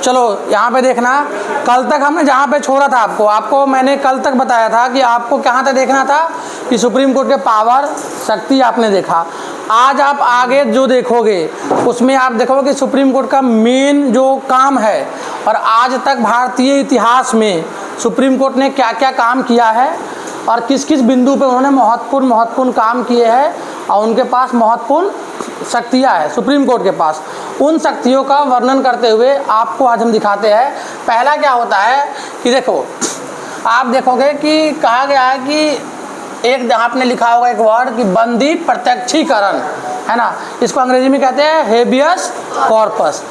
चलो यहाँ पे देखना, कल तक हमने जहाँ पे छोड़ा था आपको मैंने कल तक बताया था कि आपको कहाँ तक देखना था कि सुप्रीम कोर्ट के पावर, शक्ति आपने देखा। आज आप आगे जो देखोगे उसमें आप देखोगे कि सुप्रीम कोर्ट का मेन जो काम है और आज तक भारतीय इतिहास में सुप्रीम कोर्ट ने क्या क्या काम किया है और किस किस बिंदु पे उन्होंने महत्वपूर्ण काम किए हैं और उनके पास महत्वपूर्ण शक्तियाँ हैं सुप्रीम कोर्ट के पास, उन शक्तियों का वर्णन करते हुए आपको आज हम दिखाते हैं। पहला क्या होता है कि देखो, आप देखोगे कि कहा गया है कि एक आपने लिखा होगा एक वर्ड कि बंदी प्रत्यक्षीकरण, है ना, इसको अंग्रेजी में कहते हैं हेबियस कॉर्पस।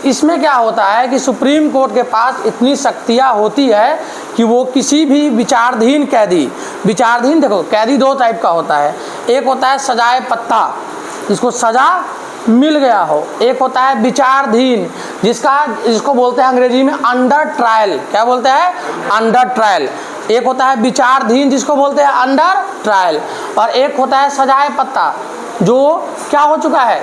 इसमें क्या होता है कि सुप्रीम कोर्ट के पास इतनी शक्तियाँ होती है कि वो किसी भी विचाराधीन कैदी, देखो कैदी दो टाइप का होता है, एक होता है सजाए पत्ता जिसको सज़ा मिल गया हो, एक होता है विचाराधीन जिसको बोलते हैं अंग्रेजी में अंडर ट्रायल, क्या बोलते हैं, अंडर ट्रायल। एक होता है विचाराधीन जिसको बोलते हैं अंडर ट्रायल, और एक होता है सजाए पत्ता जो क्या हो चुका है,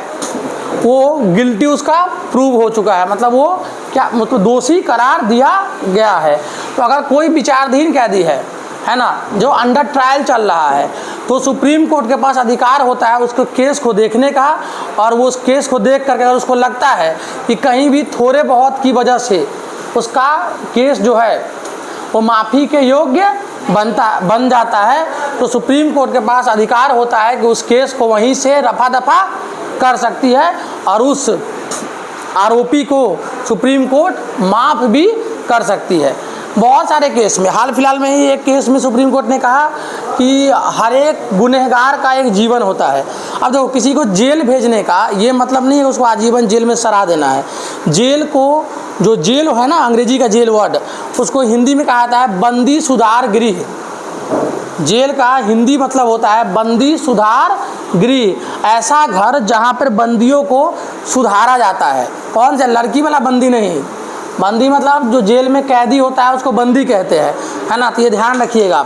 वो गिल्टी उसका प्रूव हो चुका है, मतलब वो क्या, मतलब दोषी करार दिया गया है। तो अगर कोई विचाराधीन कैदी है ना, जो अंडर ट्रायल चल रहा है, तो सुप्रीम कोर्ट के पास अधिकार होता है उसको केस को देखने का, और वो उस केस को देख करके अगर उसको लगता है कि कहीं भी थोड़े बहुत की वजह से उसका केस जो है वो माफ़ी के योग्य बन जाता है, तो सुप्रीम कोर्ट के पास अधिकार होता है कि उस केस को वहीं से रफा दफा कर सकती है और उस आरोपी को सुप्रीम कोर्ट माफ़ भी कर सकती है। बहुत सारे केस में, हाल फिलहाल में ही एक केस में सुप्रीम कोर्ट ने कहा कि हर एक गुनहगार का एक जीवन होता है। अब देखो, किसी को जेल भेजने का ये मतलब नहीं है कि उसको आजीवन जेल में सड़ा देना है। जेल को, जो जेल है ना, अंग्रेजी का जेल वर्ड, उसको हिंदी में कहा जाता है बंदी सुधार गृह। जेल का हिंदी मतलब होता है बंदी सुधार गृह, ऐसा घर जहाँ पर बंदियों को सुधारा जाता है। कौन सा, लड़की वाला बंदी नहीं, बंदी मतलब जो जेल में कैदी होता है उसको बंदी कहते हैं, है ना, तो ये ध्यान रखिएगा।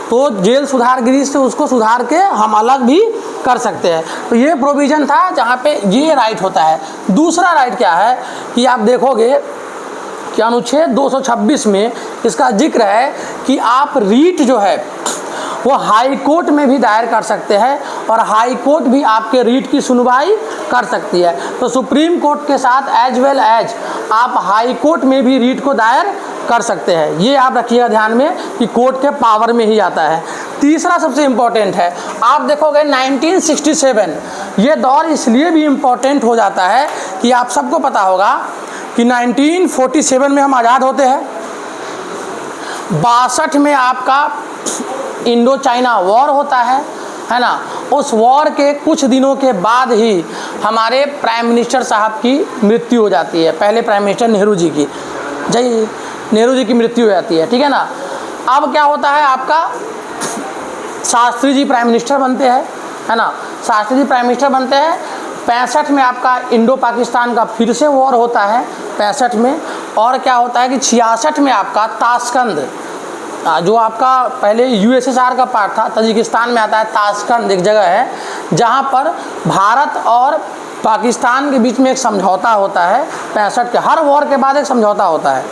तो जेल सुधार गृह से उसको सुधार के हम अलग भी कर सकते हैं। तो ये प्रोविज़न था जहाँ पे ये राइट होता है। दूसरा राइट क्या है कि आप देखोगे कि अनुच्छेद 226 में इसका जिक्र है कि आप रीट जो है वो हाई कोर्ट में भी दायर कर सकते हैं और हाई कोर्ट भी आपके रीट की सुनवाई कर सकती है। तो सुप्रीम कोर्ट के साथ एज वेल एज आप हाई कोर्ट में भी रीट को दायर कर सकते हैं। ये आप रखिएगा ध्यान में कि कोर्ट के पावर में ही आता है। तीसरा सबसे इम्पोर्टेंट है, आप देखोगे 1967, ये दौर इसलिए भी इम्पोर्टेंट हो जाता है कि आप सबको पता होगा कि 1947 में हम आज़ाद होते हैं, 62 में आपका इंडो चाइना वॉर होता है ना। उस वॉर के कुछ दिनों के बाद ही हमारे प्राइम मिनिस्टर साहब की मृत्यु हो जाती है, पहले प्राइम मिनिस्टर नेहरू जी की मृत्यु हो जाती है, ठीक है ना। अब क्या होता है, आपका शास्त्री जी प्राइम मिनिस्टर बनते हैं, है ना, शास्त्री जी प्राइम मिनिस्टर बनते हैं। 65 में आपका इंडो पाकिस्तान का फिर से वॉर होता है 65 में, और क्या होता है कि 66 में आपका ताशकंद, जो आपका पहले यूएसएसआर का पार्ट था, तजिकिस्तान में आता है ताशकंद, एक जगह है जहाँ पर भारत और पाकिस्तान के बीच में एक समझौता होता है। 65 के हर वॉर के बाद एक समझौता होता है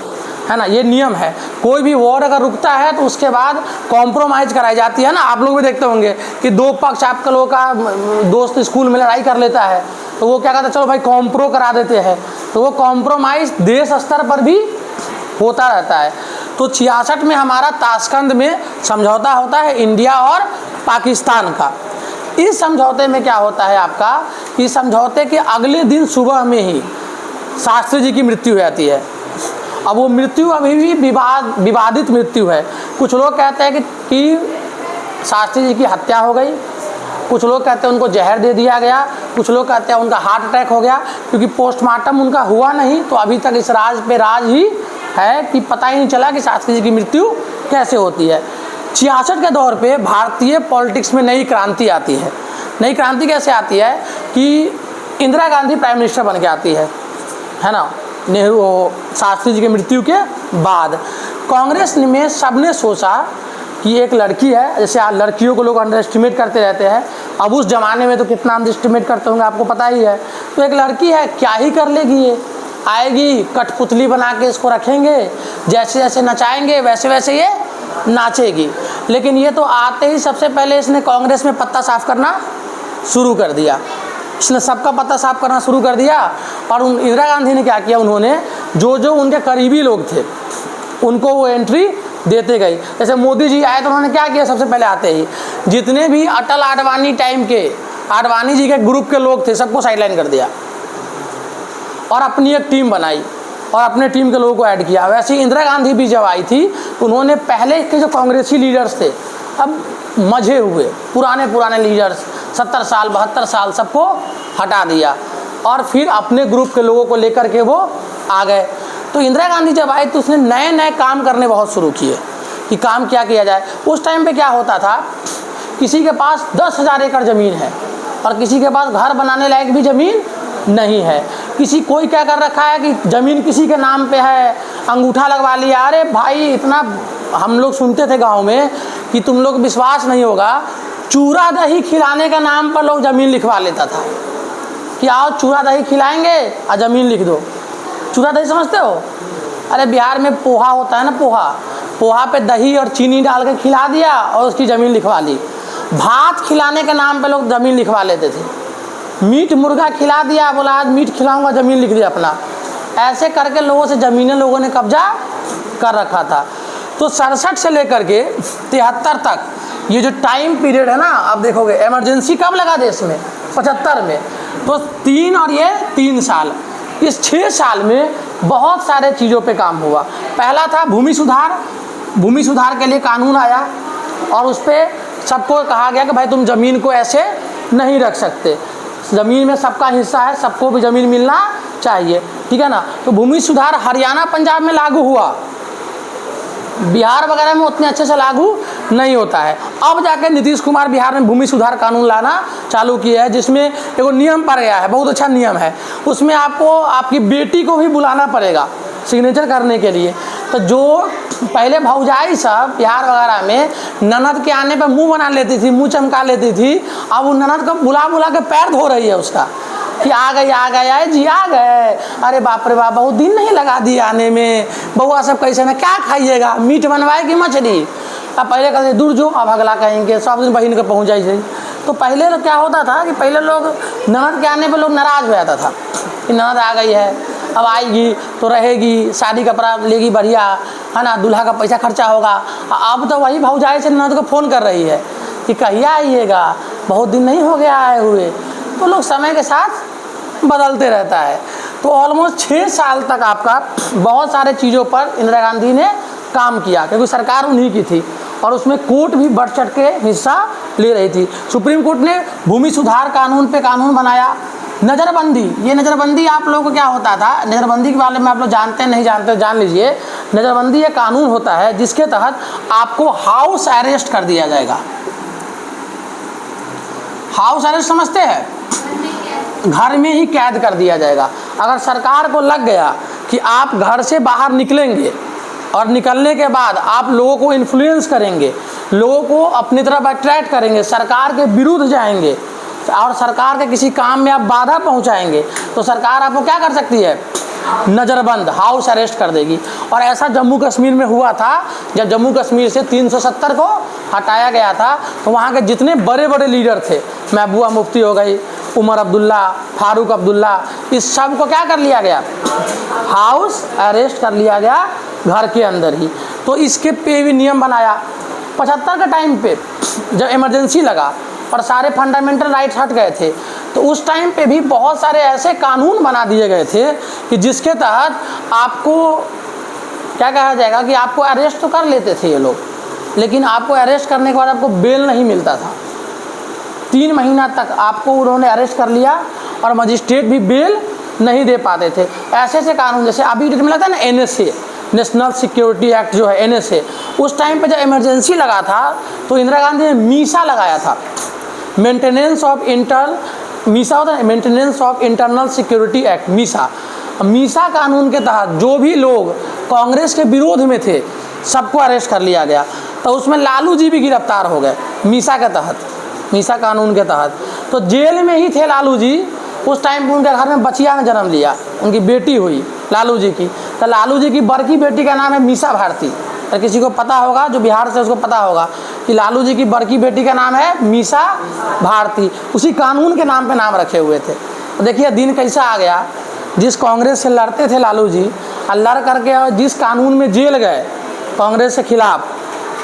ना, ये नियम है। कोई भी वॉर अगर रुकता है तो उसके बाद कॉम्प्रोमाइज़ कराई जाती है ना। आप लोग भी देखते होंगे कि दो पक्ष, आपके लोगों का दोस्त स्कूल में लड़ाई कर लेता है तो वो क्या कहता है, चलो भाई कॉम्प्रो करा देते हैं, तो वो कॉम्प्रोमाइज़ देश स्तर पर भी होता रहता है। तो 66 में हमारा ताशकंद में समझौता होता है इंडिया और पाकिस्तान का। इस समझौते में क्या होता है आपका, इस समझौते के अगले दिन सुबह में ही शास्त्री जी की मृत्यु हो जाती है। अब वो मृत्यु अभी भी विवादित मृत्यु है। कुछ लोग कहते हैं कि शास्त्री जी की हत्या हो गई, कुछ लोग कहते हैं उनको जहर दे दिया गया, कुछ लोग कहते हैं उनका हार्ट अटैक हो गया, क्योंकि पोस्टमार्टम उनका हुआ नहीं। तो अभी तक इस राज पे राज ही है कि पता ही नहीं चला कि शास्त्री जी की मृत्यु कैसे होती है। 66 के दौर पे भारतीय पॉलिटिक्स में नई क्रांति आती है। नई क्रांति कैसे आती है कि इंदिरा गांधी प्राइम मिनिस्टर बन के आती है ना, नेहरू शास्त्री जी की मृत्यु के बाद। कांग्रेस में सबने सोचा कि एक लड़की है, जैसे लड़कियों को लोग अंडर एस्टिमेट करते रहते हैं, अब उस ज़माने में तो कितना अंडर एस्टिमेट करते होंगे आपको पता ही है। तो एक लड़की है, क्या ही कर लेगी ये, आएगी, कठपुतली बना के इसको रखेंगे, जैसे जैसे नचाएंगे वैसे वैसे ये नाचेगी। लेकिन ये तो आते ही सबसे पहले इसने कांग्रेस में पत्ता साफ करना शुरू कर दिया, इसने सबका पत्ता साफ करना शुरू कर दिया। और इंदिरा गांधी ने क्या किया, उन्होंने जो जो उनके करीबी लोग थे उनको वो एंट्री देते गए। जैसे मोदी जी आए तो उन्होंने क्या किया, सबसे पहले आते ही जितने भी अटल आडवाणी टाइम के, आडवाणी जी के ग्रुप के लोग थे सबको साइडलाइन कर दिया और अपनी एक टीम बनाई और अपने टीम के लोगों को ऐड किया। वैसे ही इंदिरा गांधी भी जब आई थी उन्होंने पहले के जो कांग्रेसी लीडर्स थे, अब मजे हुए पुराने लीडर्स 70 साल 72 साल सबको हटा दिया और फिर अपने ग्रुप के लोगों को लेकर के वो आ गए। तो इंदिरा गांधी जब आई तो उसने नए नए काम करने बहुत शुरू किए कि काम क्या किया जाए। उस टाइम पे क्या होता था, किसी के पास 10,000 एकड़ ज़मीन है और किसी के पास घर बनाने लायक भी ज़मीन नहीं है। कोई क्या कर रखा है कि ज़मीन किसी के नाम पे है, अंगूठा लगवा लिया। अरे भाई, इतना हम लोग सुनते थे गांव में कि तुम लोग विश्वास नहीं होगा, चूरा दही खिलाने के नाम पर लोग ज़मीन लिखवा लेता था कि आओ चूरा दही खिलाएंगे और ज़मीन लिख दो। चूरा दही समझते हो? अरे बिहार में पोहा होता है ना, पोहा पे दही और चीनी डाल के खिला दिया और उसकी ज़मीन लिखवा ली। भात खिलाने के नाम पे लोग ज़मीन लिखवा लेते थे। मीट मुर्गा खिला दिया, बोला आज मीट खिलाऊंगा, ज़मीन लिख दिया अपना। ऐसे करके लोगों से ज़मीनें लोगों ने कब्जा कर रखा था। तो 67 से लेकर के 73 तक ये जो टाइम पीरियड है ना, आप देखोगे इमरजेंसी कब लगा देश में, 75 में। तो 3 और ये 3 साल, इस 6 साल में बहुत सारे चीज़ों पे काम हुआ। पहला था भूमि सुधार के लिए कानून आया और उस पर सबको कहा गया कि भाई तुम ज़मीन को ऐसे नहीं रख सकते, ज़मीन में सबका हिस्सा है, सबको भी ज़मीन मिलना चाहिए, ठीक है ना। तो भूमि सुधार हरियाणा पंजाब में लागू हुआ, बिहार वगैरह में उतने अच्छे से लागू नहीं होता है। अब जाके नीतीश कुमार बिहार में भूमि सुधार कानून लाना चालू किया है, जिसमें एक नियम पड़ गया है, बहुत अच्छा नियम है। उसमें आपको आपकी बेटी को भी बुलाना पड़ेगा सिग्नेचर करने के लिए। तो जो पहले भौजाई सब बिहार वगैरह में ननद के आने पर मुंह बना लेती थी, मुंह चमका लेती थी, अब वो ननद को बुला बुला के पैर धो रही है उसका कि आ गए जी, आ गए। अरे बाप रे बाप, बहुत दिन नहीं लगा दिए आने में, बउआ सब कैसे ना, क्या खाइएगा, मीट बनवाए कि मछली? अब पहले कहते दूर जो, अब अगला कहेंगे सब दिन बहन के पहुँच जाए। तो पहले तो क्या होता था कि पहले लोग ननद के आने पर लोग नाराज़ हो जाता था कि ननद आ गई है, अब आएगी तो रहेगी, शादी कपड़ा लेगी बढ़िया, है ना, दूल्हा का पैसा खर्चा होगा। अब तो वही भौजाई से ननद को फ़ोन कर रही है कि कहिए आइएगा, बहुत दिन नहीं हो गया आए हुए। तो लोग समय के साथ बदलते रहता है। तो ऑलमोस्ट 6 साल तक आपका बहुत सारे चीज़ों पर इंदिरा गांधी ने काम किया, क्योंकि सरकार उन्हीं की थी और उसमें कोर्ट भी बढ़ चढ़ के हिस्सा ले रही थी। सुप्रीम कोर्ट ने भूमि सुधार कानून पे कानून बनाया। नज़रबंदी, ये नज़रबंदी आप लोगों को क्या होता था, नज़रबंदी के बारे में आप लोग जानते हैं नहीं जानते जान लीजिए। नज़रबंदी ये कानून होता है जिसके तहत आपको हाउस अरेस्ट कर दिया जाएगा। हाउस अरेस्ट समझते हैं? घर में ही कैद कर दिया जाएगा। अगर सरकार को लग गया कि आप घर से बाहर निकलेंगे और निकलने के बाद आप लोगों को इन्फ्लुएंस करेंगे, लोगों को अपनी तरफ अट्रैक्ट करेंगे, सरकार के विरुद्ध जाएंगे और सरकार के किसी काम में आप बाधा पहुंचाएंगे, तो सरकार आपको क्या कर सकती है, नज़रबंद, हाउस अरेस्ट कर देगी। और ऐसा जम्मू कश्मीर में हुआ था, जब जम्मू कश्मीर से 370 को हटाया गया था तो वहाँ के जितने बड़े बड़े लीडर थे, महबूबा मुफ्ती हो गई, उमर अब्दुल्ला, फारूक अब्दुल्ला, इस सब को क्या कर लिया गया, हाउस अरेस्ट कर लिया गया घर के अंदर ही। तो इसके पे भी नियम बनाया। 75 के टाइम पे जब इमरजेंसी लगा और सारे फंडामेंटल राइट्स हट गए थे, तो उस टाइम पे भी बहुत सारे ऐसे कानून बना दिए गए थे कि जिसके तहत आपको क्या कहा जाएगा कि आपको अरेस्ट तो कर लेते थे ये लोग, लेकिन आपको अरेस्ट करने के बाद आपको बेल नहीं मिलता था। 3 महीना तक आपको उन्होंने अरेस्ट कर लिया और मजिस्ट्रेट भी बेल नहीं दे पाते थे। ऐसे ऐसे कानून, जैसे अभी डेट में लगता है ना NSA, नेशनल सिक्योरिटी एक्ट जो है NSA, उस टाइम पे जब इमरजेंसी लगा था तो इंदिरा गांधी ने मीसा लगाया था, maintenance of internal security act, Misa कानून के तहत जो भी लोग कांग्रेस के विरोध में थे सबको अरेस्ट कर लिया गया। तो उसमें लालू जी भी गिरफ्तार हो गए मीसा के तहत, मीसा कानून के तहत। तो जेल में ही थे लालू जी उस टाइम पर। उनके घर में बचिया ने जन्म लिया, उनकी बेटी हुई। लालू जी की। तो लालू जी की बड़की बेटी का नाम है मीसा भारती। अगर किसी को पता होगा, जो बिहार से, उसको पता होगा कि लालू जी की बड़की बेटी का नाम है मीसा भारती। उसी कानून के नाम पे नाम रखे हुए थे। तो देखिए दिन कैसा आ गया, जिस कांग्रेस से लड़ते थे लालू जी, लड़ करके और जिस कानून में जेल गए कांग्रेस के खिलाफ,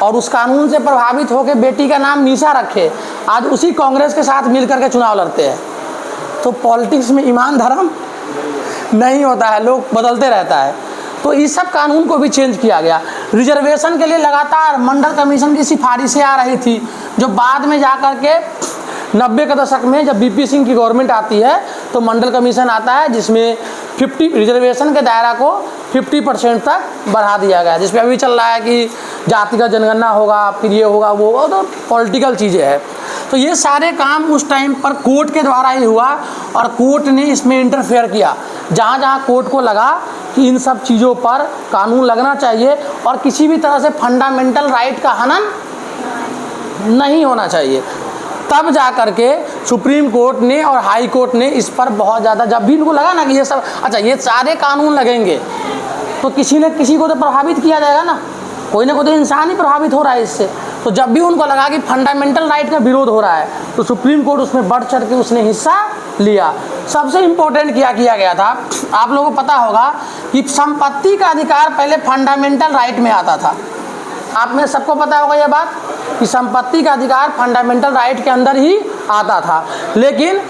और उस कानून से प्रभावित होकर बेटी का नाम मीसा रखे, आज उसी कांग्रेस के साथ मिल करके चुनाव लड़ते हैं। तो पॉलिटिक्स में ईमान धर्म नहीं होता है, लोग बदलते रहता है। तो इस सब कानून को भी चेंज किया गया। रिजर्वेशन के लिए लगातार मंडल कमीशन की सिफारिशें आ रही थी, जो बाद में जा कर के 90 के दशक में जब बीपी सिंह की गवर्नमेंट आती है तो मंडल कमीशन आता है, जिसमें 50 रिजर्वेशन के दायरा को 50% तक बढ़ा दिया गया, जिसमें अभी चल रहा है कि जातिगत जनगणना होगा, फिर ये होगा, वो तो पॉलिटिकल चीज़ें हैं। तो ये सारे काम उस टाइम पर कोर्ट के द्वारा ही हुआ, और कोर्ट ने इसमें इंटरफेयर किया। जहाँ जहाँ कोर्ट को लगा कि इन सब चीज़ों पर कानून लगना चाहिए और किसी भी तरह से फंडामेंटल राइट का हनन नहीं होना चाहिए, तब जा कर के सुप्रीम कोर्ट ने और हाई कोर्ट ने इस पर बहुत ज़्यादा, जब भी इनको लगा ना कि ये सब, अच्छा ये सारे कानून लगेंगे तो किसी न किसी को तो प्रभावित किया जाएगा ना कोई तो इंसान ही प्रभावित हो रहा है इससे। तो जब भी उनको लगा कि फंडामेंटल राइट का विरोध हो रहा है तो सुप्रीम कोर्ट उसमें बढ़ चढ़ के उसने हिस्सा लिया। सबसे इम्पोर्टेंट क्या किया गया था, आप लोगों को पता होगा कि संपत्ति का अधिकार पहले फंडामेंटल राइट में आता था। आप में सबको पता होगा ये बात कि संपत्ति का अधिकार फंडामेंटल राइट के अंदर ही आता था। लेकिन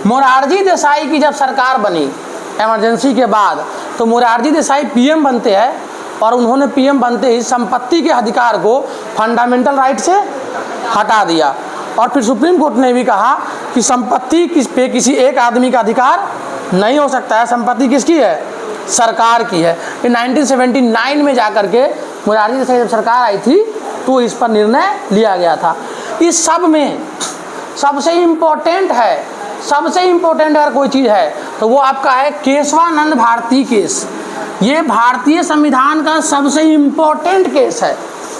मोरारजी देसाई की जब सरकार बनी इमरजेंसी के बाद, तो मोरारजी देसाई पीएम बनते हैं, और उन्होंने पीएम बनते ही संपत्ति के अधिकार को फंडामेंटल राइट से हटा दिया। और फिर सुप्रीम कोर्ट ने भी कहा कि संपत्ति पे किसी एक आदमी का अधिकार नहीं हो सकता है, संपत्ति किसकी है, सरकार की है। फिर 1979 में जाकर के मोरारजी देसाई जब सरकार आई थी तो इस पर निर्णय लिया गया था। इस सब में सबसे इम्पोर्टेंट अगर कोई चीज़ है तो वो आपका है केशवानंद भारती केस। ये भारतीय संविधान का सबसे इम्पोर्टेंट केस है,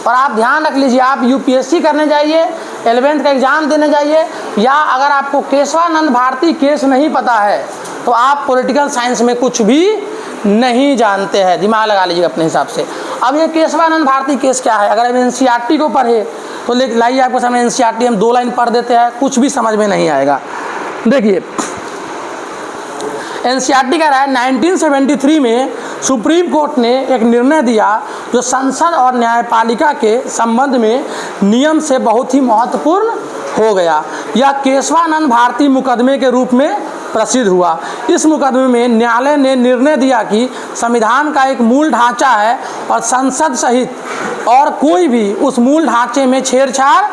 और आप ध्यान रख लीजिए, आप यूपीएससी करने जाइए, 11th का एग्ज़ाम देने जाइए, या अगर आपको केशवानंद भारती केस नहीं पता है तो आप पॉलिटिकल साइंस में कुछ भी नहीं जानते हैं। दिमाग लगा लीजिए अपने हिसाब से। अब ये केशवानंद भारती केस क्या है, अगर हम एनसीईआरटी को पढ़े तो लाइए आपको सामने एनसीईआरटी हम 2 लाइन पढ़ देते हैं, कुछ भी समझ में नहीं आएगा। देखिए एनसीईआरटी कह रहा है 1973 में सुप्रीम कोर्ट ने एक निर्णय दिया जो संसद और न्यायपालिका के संबंध में नियम से बहुत ही महत्वपूर्ण हो गया। यह केशवानंद भारती मुकदमे के रूप में प्रसिद्ध हुआ। इस मुकदमे में न्यायालय ने निर्णय दिया कि संविधान का एक मूल ढांचा है और संसद सहित और कोई भी उस मूल ढांचे में छेड़छाड़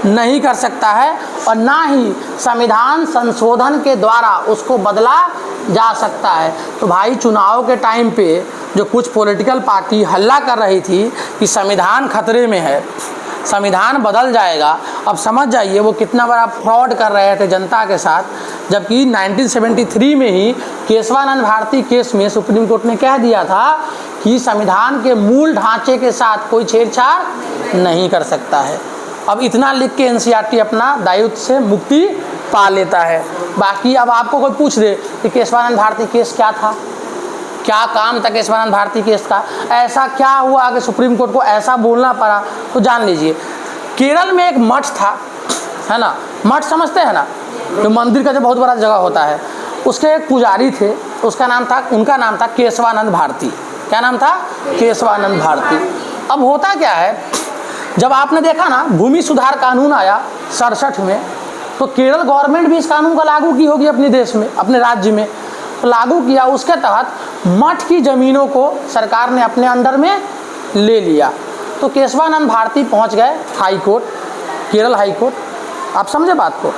नहीं कर सकता है, और ना ही संविधान संशोधन के द्वारा उसको बदला जा सकता है। तो भाई चुनाव के टाइम पे जो कुछ पॉलिटिकल पार्टी हल्ला कर रही थी कि संविधान खतरे में है, संविधान बदल जाएगा, अब समझ जाइए वो कितना बड़ा फ्रॉड कर रहे थे जनता के साथ। जबकि 1973 में ही केशवानंद भारती केस में सुप्रीम कोर्ट ने कह दिया था कि संविधान के मूल ढांचे के साथ कोई छेड़छाड़ नहीं कर सकता है। अब इतना लिख के एनसीईआरटी अपना दायित्व से मुक्ति पा लेता है। बाकी अब आपको कोई पूछ दे कि केशवानंद भारती केस क्या था, क्या काम था केशवानंद भारती केस का, ऐसा क्या हुआ कि सुप्रीम कोर्ट को ऐसा बोलना पड़ा, तो जान लीजिए केरल में एक मठ था, है ना, मठ समझते हैं ना, जो मंदिर का जो बहुत बड़ा जगह होता है, उसके एक पुजारी थे, उनका नाम था केशवानंद भारती। क्या नाम था? केशवानंद भारती। अब होता क्या है, जब आपने देखा ना भूमि सुधार कानून आया 67 में, तो केरल गवर्नमेंट भी इस कानून को लागू की होगी अपने देश में, अपने राज्य में, तो लागू किया। उसके तहत मठ की ज़मीनों को सरकार ने अपने अंडर में ले लिया। तो केशवानंद भारती पहुंच गए high court, Kerala high court. आप समझे बात को?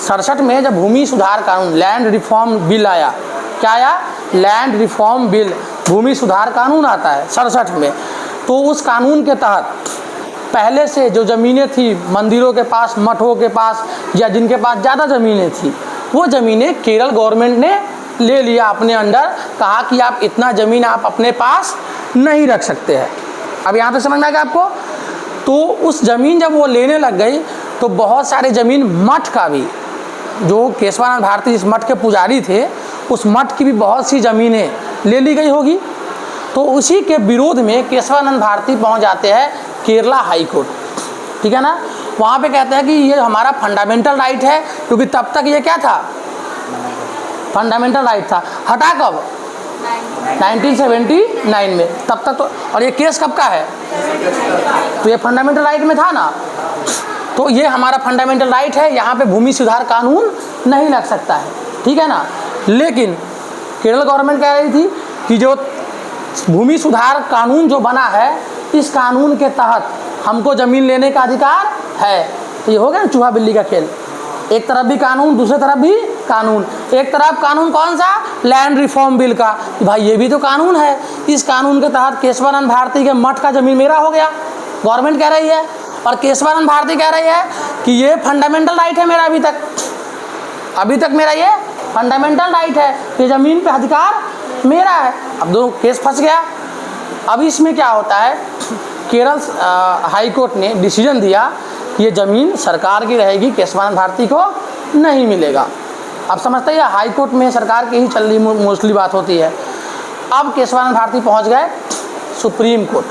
67 में जब भूमि सुधार कानून, लैंड रिफॉर्म बिल आया, क्या आया? लैंड रिफॉर्म बिल, भूमि सुधार कानून आता है 67 में। तो उस कानून के तहत पहले से जो ज़मीनें थी मंदिरों के पास, मठों के पास, या जिनके पास ज़्यादा ज़मीनें थी, वो ज़मीनें केरल गवर्नमेंट ने ले लिया अपने अंडर। कहा कि आप इतना ज़मीन आप अपने पास नहीं रख सकते हैं। अब यहाँ तक समझ में आ गया आपको? तो उस ज़मीन जब वो लेने लग गई तो बहुत सारे ज़मीन मठ का भी, जो केशवानंद भारती इस मठ के पुजारी थे, उस मठ की भी बहुत सी ज़मीनें ले ली गई होगी। तो उसी के विरोध में केशवानंद भारती पहुंच जाते हैं केरला हाई कोर्ट, ठीक है ना। वहाँ पे कहते हैं कि ये हमारा फंडामेंटल राइट है, क्योंकि तब तक ये क्या था, फंडामेंटल राइट था। हटा कब, 1979 में, तब तक तो। और ये केस कब का है, तो ये फंडामेंटल राइट में था ना, तो ये हमारा फंडामेंटल राइट है, यहाँ पे भूमि सुधार कानून नहीं लग सकता है, ठीक है ना। लेकिन केरल गवर्नमेंट कह रही थी कि जो भूमि सुधार कानून जो बना है, इस कानून के तहत हमको ज़मीन लेने का अधिकार है। तो ये हो गया ना चूहा बिल्ली का खेल, एक तरफ भी कानून, दूसरे तरफ भी कानून। एक तरफ कानून कौन सा, लैंड रिफॉर्म बिल का, भाई ये भी तो कानून है, इस कानून के तहत केशवानंद भारती के मठ का ज़मीन मेरा हो गया, गवर्नमेंट कह रही है। और केशवानंद भारती कह रही है कि ये फंडामेंटल राइट है मेरा, अभी तक मेरा ये फंडामेंटल राइट है, ये ज़मीन पे अधिकार मेरा है। अब दोनों केस फंस गया। अब इसमें क्या होता है, केरल हाई कोर्ट ने डिसीजन दिया कि ये ज़मीन सरकार की रहेगी, केशवानंद भारती को नहीं मिलेगा। अब समझते हैं हाई कोर्ट में सरकार की ही चल रही मोस्टली बात होती है। अब केशवानंद भारती पहुंच गए सुप्रीम कोर्ट,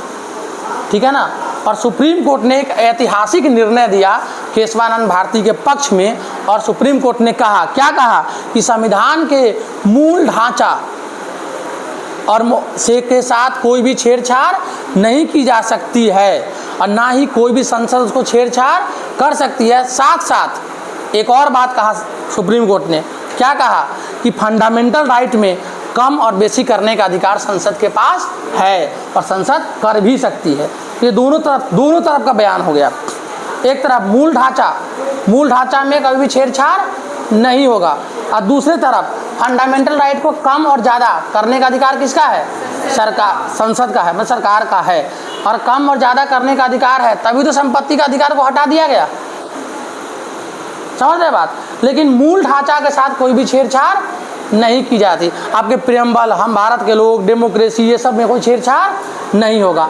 ठीक है ना। और सुप्रीम कोर्ट ने एक ऐतिहासिक निर्णय दिया केशवानंद भारती के पक्ष में। और सुप्रीम कोर्ट ने कहा, क्या कहा, कि संविधान के मूल ढांचा और से के साथ कोई भी छेड़छाड़ नहीं की जा सकती है, और ना ही कोई भी संसद उसको छेड़छाड़ कर सकती है। साथ साथ एक और बात कहा सुप्रीम कोर्ट ने, क्या कहा, कि फंडामेंटल राइट में कम और बेसी करने का अधिकार संसद के पास है, और संसद कर भी सकती है। ये दोनों तरफ का बयान हो गया। एक तरफ मूल ढांचा में कभी भी छेड़छाड़ नहीं होगा, और दूसरी तरफ फंडामेंटल राइट को कम और ज़्यादा करने का अधिकार किसका है, संसद का है, मतलब सरकार का है। और कम और ज़्यादा करने का अधिकार है, तभी तो संपत्ति का अधिकार को हटा दिया गया, समझ रहे बात। लेकिन मूल ढांचा के साथ कोई भी छेड़छाड़ नहीं की जाती। आपके प्रियम्बल, हम भारत के लोग, डेमोक्रेसी, ये सब में कोई छेड़छाड़ नहीं होगा।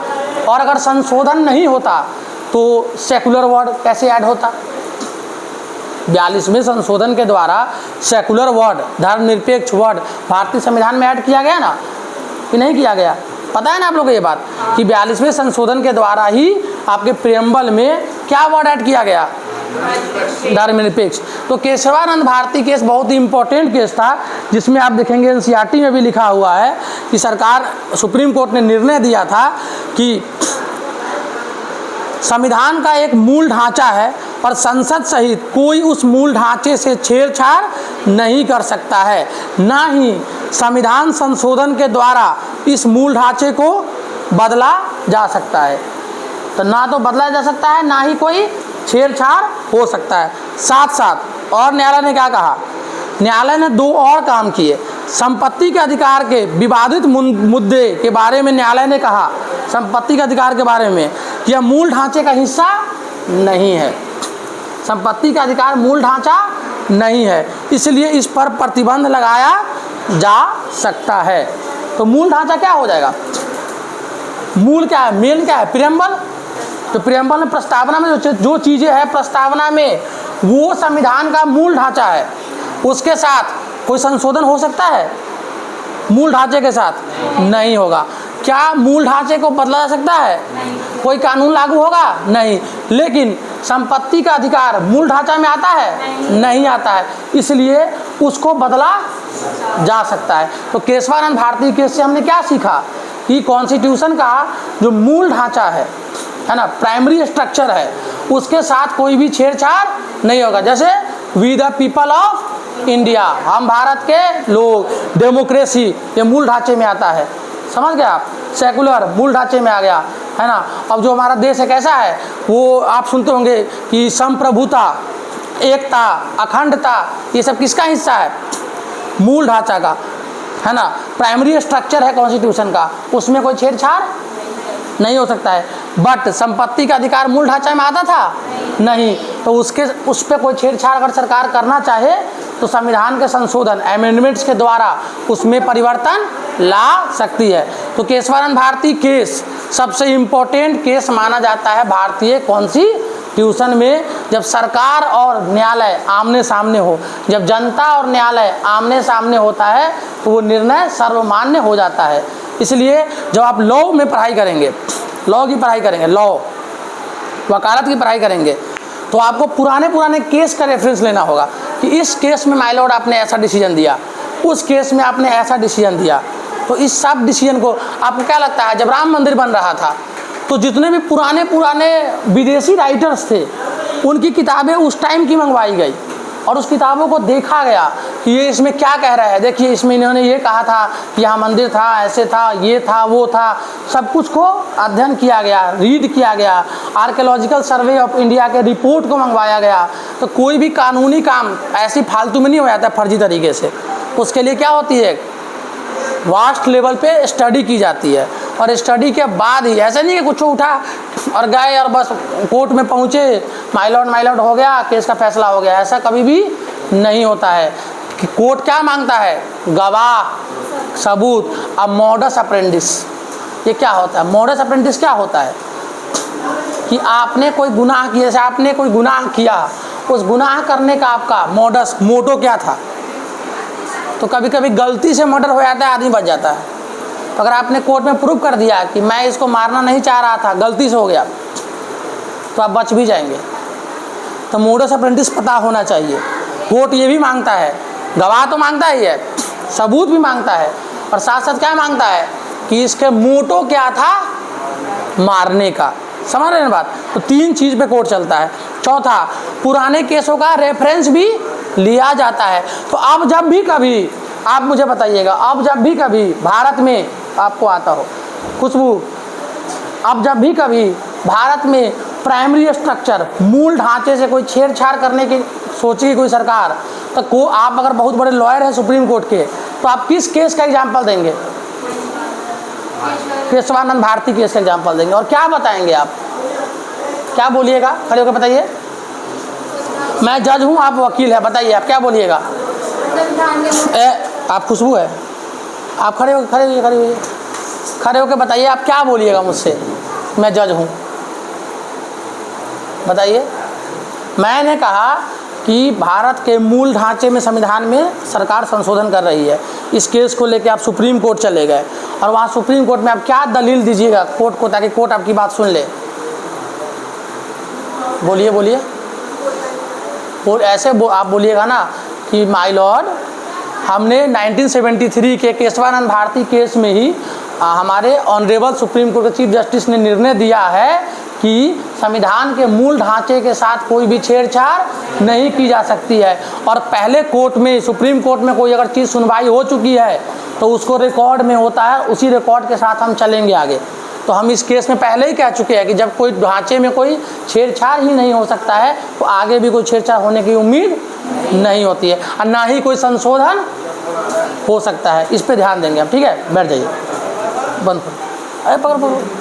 और अगर संशोधन नहीं होता तो सेकुलर वर्ड कैसे ऐड होता, 42वें संशोधन के द्वारा सेकुलर वर्ड, धर्मनिरपेक्ष वर्ड भारतीय संविधान में ऐड किया गया ना, कि नहीं किया गया, पता है ना आप लोगों को ये बात, कि 42वें संशोधन के द्वारा ही आपके प्रियम्बल में क्या वर्ड ऐड किया गया, धर्मनिरपेक्ष। तो केशवानंद भारती केस बहुत ही इंपॉर्टेंट केस था, जिसमें आप देखेंगे एनसीईआरटी में भी लिखा हुआ है कि सुप्रीम कोर्ट ने निर्णय दिया था कि संविधान का एक मूल ढांचा है और संसद सहित कोई उस मूल ढांचे से छेड़छाड़ नहीं कर सकता है, ना ही संविधान संशोधन के द्वारा इस मूल ढांचे को बदला जा सकता है। तो ना तो बदला जा सकता है, ना ही कोई छेड़छाड़ हो सकता है। साथ साथ और न्यायालय ने क्या कहा, न्यायालय ने दो और काम किए। संपत्ति के अधिकार के विवादित मुद्दे के बारे में न्यायालय ने कहा, संपत्ति के अधिकार के बारे में, कि यह मूल ढांचे का हिस्सा नहीं है, संपत्ति का अधिकार मूल ढांचा नहीं है, इसलिए इस पर प्रतिबंध लगाया जा सकता है। तो मूल ढांचा क्या हो जाएगा, मूल क्या है, मेन क्या है, प्रियम्बल। तो प्रियम्बल में प्रस्तावना में जो चीज़ें हैं प्रस्तावना में, वो संविधान का मूल ढांचा है, उसके साथ कोई संशोधन हो सकता है, मूल ढांचे के साथ नहीं होगा। क्या मूल ढांचे को बदला जा सकता है, कोई कानून लागू होगा, नहीं। लेकिन संपत्ति का अधिकार मूल ढांचा में आता है, नहीं आता है, इसलिए उसको बदला जा सकता है। तो केशवानंद भारती केस से हमने क्या सीखा, कि कॉन्स्टिट्यूशन का जो मूल ढांचा है ना, प्राइमरी स्ट्रक्चर है, उसके साथ कोई भी छेड़छाड़ नहीं होगा। जैसे we the people of India, हम भारत के लोग, डेमोक्रेसी, ये मूल ढांचे में आता है, समझ गए आप। सेकुलर मूल ढांचे में आ गया, है ना। अब जो हमारा देश है कैसा है, वो आप सुनते होंगे कि संप्रभुता, एकता, अखंडता, ये सब किसका हिस्सा है, मूल ढांचा का, है ना। प्राइमरी स्ट्रक्चर है कॉन्स्टिट्यूशन का, उसमें कोई छेड़छाड़ नहीं हो सकता है। बट संपत्ति का अधिकार मूल ढांचा में आता था, नहीं, तो उस पर कोई छेड़छाड़ अगर सरकार करना चाहे तो संविधान के संशोधन, अमेंडमेंट्स के द्वारा उसमें परिवर्तन ला सकती है। तो केशवानंद भारती केस सबसे इम्पोर्टेंट केस माना जाता है भारतीय कौन सी कॉन्स्टिट्यूशन में जब सरकार और न्यायालय आमने सामने हो, जब जनता और न्यायालय आमने सामने होता है तो वो निर्णय सर्वमान्य हो जाता है। इसलिए जब आप लॉ में पढ़ाई करेंगे, लॉ की पढ़ाई करेंगे, लॉ वकालत की पढ़ाई करेंगे, तो आपको पुराने केस का रेफरेंस लेना होगा कि इस केस में माय लॉर्ड आपने ऐसा डिसीजन दिया, उस केस में आपने ऐसा डिसीजन दिया। तो इस सब डिसीजन को आपको क्या लगता है, जब राम मंदिर बन रहा था तो जितने भी पुराने विदेशी राइटर्स थे उनकी किताबें उस टाइम की मंगवाई गई और उस किताबों को देखा गया कि ये इसमें क्या कह रहा है, देखिए इसमें इन्होंने ये कहा था कि यहाँ मंदिर था, ऐसे था, ये था, वो था, सब कुछ को अध्ययन किया गया, रीड किया गया, आर्कियोलॉजिकल सर्वे ऑफ इंडिया के रिपोर्ट को मंगवाया गया। तो कोई भी कानूनी काम ऐसी फालतू में नहीं हो जाता फर्जी तरीके से, उसके लिए क्या होती है, वास्ट लेवल पे स्टडी की जाती है और स्टडी के बाद ही, ऐसा नहीं कि कुछ उठा और गए और बस कोर्ट में पहुँचे, माय लॉर्ड हो गया, केस का फैसला हो गया, ऐसा कभी भी नहीं होता है। कि कोर्ट क्या मांगता है, गवाह, सबूत। अब मॉडस अप्रेंटिस ये क्या होता है, मॉडस अप्रेंटिस क्या होता है कि आपने कोई गुनाह किया, जैसे आपने कोई गुनाह किया, उस गुनाह करने का आपका मॉडस मोटो क्या था। तो कभी कभी गलती से मर्डर हो जाता है, आदमी बच जाता है। तो अगर आपने कोर्ट में प्रूव कर दिया कि मैं इसको मारना नहीं चाह रहा था, गलती से हो गया, तो आप बच भी जाएंगे। तो मॉडस अप्रेंटिस पता होना चाहिए। कोर्ट ये भी मांगता है, गवाह तो मांगता ही है, सबूत भी मांगता है, और साथ साथ क्या मांगता है कि इसके मोटो क्या था, मारने का। समझ रहे हैं बात। तो तीन चीज़ पे कोर्ट चलता है। चौथा, पुराने केसों का रेफरेंस भी लिया जाता है। तो अब जब भी कभी आप मुझे बताइएगा, अब जब भी कभी भारत में आपको आता हो खुशबू, अब जब भी कभी भारत में प्राइमरी स्ट्रक्चर, मूल ढांचे से कोई छेड़छाड़ करने की सोचेगी कोई सरकार, तो आप अगर बहुत बड़े लॉयर हैं सुप्रीम कोर्ट के, तो आप किस केस का एग्जाम्पल देंगे, केशवानंद भारती केस का एग्जाम्पल देंगे। और क्या बताएंगे आप, क्या बोलिएगा, खड़े होकर बताइए। मैं जज हूँ, आप वकील है, बताइए आप क्या बोलिएगा। आप खुशबू है, आप खड़े होकर बताइए आप क्या बोलिएगा मुझसे। मैं जज हूँ, बताइए। मैंने कहा कि भारत के मूल ढांचे में, संविधान में सरकार संशोधन कर रही है। इस केस को लेकर आप सुप्रीम कोर्ट चले गए और वहाँ सुप्रीम कोर्ट में आप क्या दलील दीजिएगा कोर्ट को, ताकि कोर्ट आपकी बात सुन ले। बोलिए। और ऐसे आप बोलिएगा ना कि माय लॉर्ड, हमने 1973 के केशवानंद भारती केस में ही हमारे ऑनरेबल सुप्रीम कोर्ट के चीफ जस्टिस ने निर्णय दिया है कि संविधान के मूल ढांचे के साथ कोई भी छेड़छाड़ नहीं की जा सकती है। और पहले कोर्ट में, सुप्रीम कोर्ट में कोई अगर चीज़ सुनवाई हो चुकी है तो उसको रिकॉर्ड में होता है, उसी रिकॉर्ड के साथ हम चलेंगे आगे। तो हम इस केस में पहले ही कह चुके हैं कि जब कोई ढांचे में कोई छेड़छाड़ ही नहीं हो सकता है तो आगे भी कोई छेड़छाड़ होने की उम्मीद नहीं होती है, और ना ही कोई संशोधन हो सकता है। इस पे ध्यान देंगे हम, ठीक है। बैठ जाइए, बंद करो, अरे पकड़।